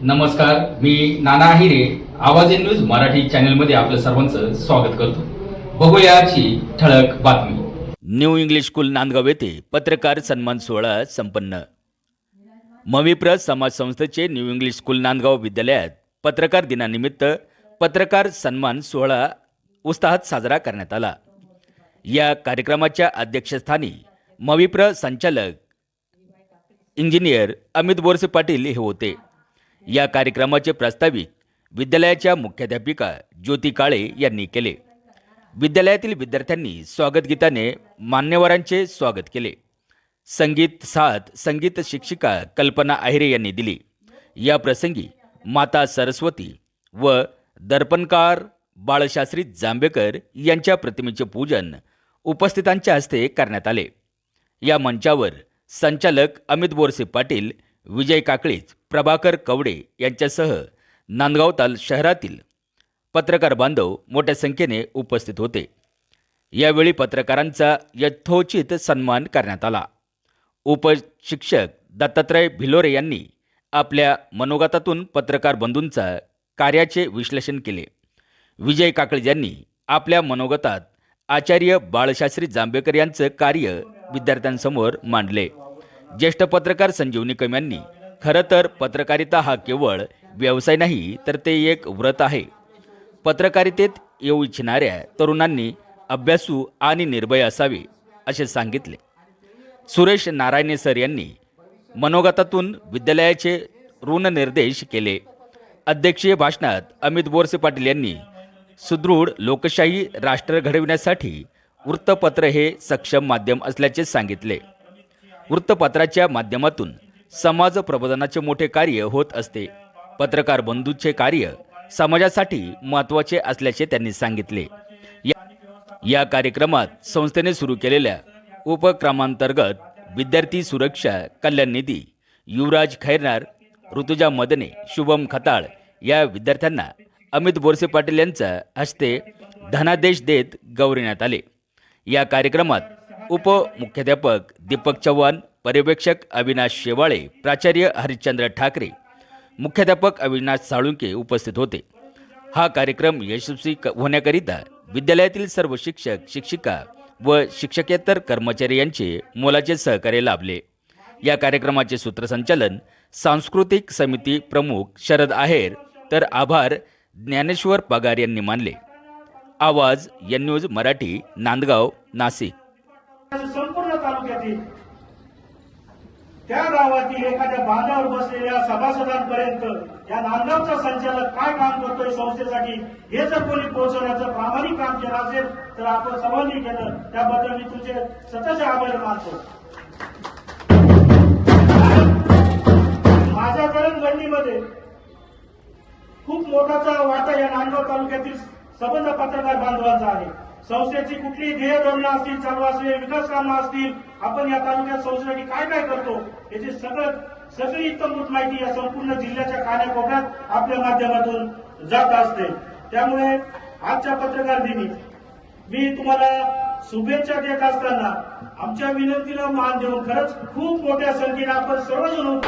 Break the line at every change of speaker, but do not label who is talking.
नमस्कार, मी नाना आहिरे. आवाज in news Marathi चॅनलमध्ये आपलं सर्वांचं स्वागत करतो. बघूया आजची ठळक बातमी.
न्यू इंग्लिश स्कूल नांदगाव येथे पत्रकार सन्मान सोहळा संपन्न. मविप्र समाज संस्थेचे न्यू इंग्लिश स्कूल नांदगाव विद्यालयात पत्रकार दिनानिमित्त पत्रकार सन्मान सोहळा उत्साहात साजरा करण्यात आला. या कार्यक्रमाच्या अध्यक्षस्थानी मविप्र संचालक इंजिनियर अमित बोरसे पाटील हे होते. या कार्यक्रमाचे प्रास्ताविक विद्यालयाच्या मुख्याध्यापिका ज्योती काळे यांनी केले. विद्यालयातील विद्यार्थ्यांनी स्वागत गीताने मान्यवरांचे स्वागत केले. संगीत साथ संगीत शिक्षिका कल्पना आहिरे यांनी दिली. या प्रसंगी माता सरस्वती व दर्पणकार बाळशास्त्री जांभेकर यांच्या प्रतिमेचे पूजन उपस्थितांच्या हस्ते करण्यात आले. या मंचावर संचालक अमित बोरसे पाटील, विजय काकळीच, प्रभाकर कवडे यांच्यासह नांदगाव शहरातील पत्रकार बांधव मोठ्या संख्येने उपस्थित होते. यावेळी पत्रकारांचा यथोचित सन्मान करण्यात आला. उपशिक्षक दत्तात्रय भिलोरे यांनी आपल्या मनोगतातून पत्रकार बंधूंचा कार्याचे विश्लेषण केले. विजय काकळीज यांनी आपल्या मनोगतात आचार्य बाळशास्त्री जांभेकर यांचं कार्य विद्यार्थ्यांसमोर मांडले. ज्येष्ठ पत्रकार संजीव निकम यांनी खरं तर पत्रकारिता हा केवळ व्यवसाय नाही, तर ते एक व्रत आहे. पत्रकारितेत येऊ इच्छिणाऱ्या तरुणांनी अभ्यासू आणि निर्भय असावे असे सांगितले. सुरेश नारायणे सर यांनी मनोगतातून विद्यालयाचे ऋणनिर्देश केले. अध्यक्षीय भाषणात अमित बोरसे पाटील यांनी सुदृढ लोकशाही राष्ट्र घडविण्यासाठी वृत्तपत्र हे सक्षम माध्यम असल्याचे सांगितले. वृत्तपत्राच्या माध्यमातून समाज प्रबोधनाचे मोठे कार्य होत असते. पत्रकार बंधूंचे कार्य समाजासाठी महत्त्वाचे असल्याचे त्यांनी सांगितले. या कार्यक्रमात संस्थेने सुरू केलेल्या उपक्रमांतर्गत विद्यार्थी सुरक्षा कल्याण निधी, युवराज खैरनार, ऋतुजा मदने, शुभम खताळ या विद्यार्थ्यांना अमित बोरसे पाटील यांच्या हस्ते धनादेश देत गौरविण्यात आले. या कार्यक्रमात उपमुख्याध्यापक दीपक चव्हाण, पर्यवेक्षक अविनाश शेवाळे, प्राचार्य हरिश्चंद्र ठाकरे, मुख्याध्यापक अविनाश साळुंके उपस्थित होते. हा कार्यक्रम यशस्वी होण्याकरिता विद्यालयातील सर्व शिक्षक, शिक्षिका व शिक्षकेतर कर्मचारी यांचे मोलाचे सहकार्य लाभले. या कार्यक्रमाचे सूत्रसंचालन सांस्कृतिक समिती प्रमुख शरद आहेर तर आभार ज्ञानेश्वर पगार यांनी मानले. आवाज एन न्यूज मराठी, नांदगाव, नाशिक.
संपूर्ण तालुक्यातील त्या गावातील एखाद्या बांधावर बसलेल्या सभासदांपर्यंत या नांदगावचा संचालक काय काम करतोय संस्थेसाठी हे जर कोणी पोहोचवण्याचं प्रामाणिक काम केलं असेल तर आपण सर्वांनी केलं. त्याबद्दल मी तुमचे सतत आभार मानतो. माझ्या जडणघडणीमध्ये खूप मोठाचा वाटा या नांदगाव तालुक्यातील संबंध पत्रकार बांधवांचा आहे. संस्थेची कुठली ध्येय धोरणं असतील, चालू असलेले विकास कामं असतील, आपण या तालुक्यात संस्थेसाठी काय काय करतो याची सगळी इत्तमभूत माहिती या संपूर्ण जिल्ह्याच्या कानाकोपऱ्यात आपल्या माध्यमातून जात असते. त्यामुळे आजच्या पत्रकार दिनी मी तुम्हाला शुभेच्छा देत असताना आमच्या विनंतीला मान देऊन खरंच खूप मोठ्या संख्येने आपण सर्वजण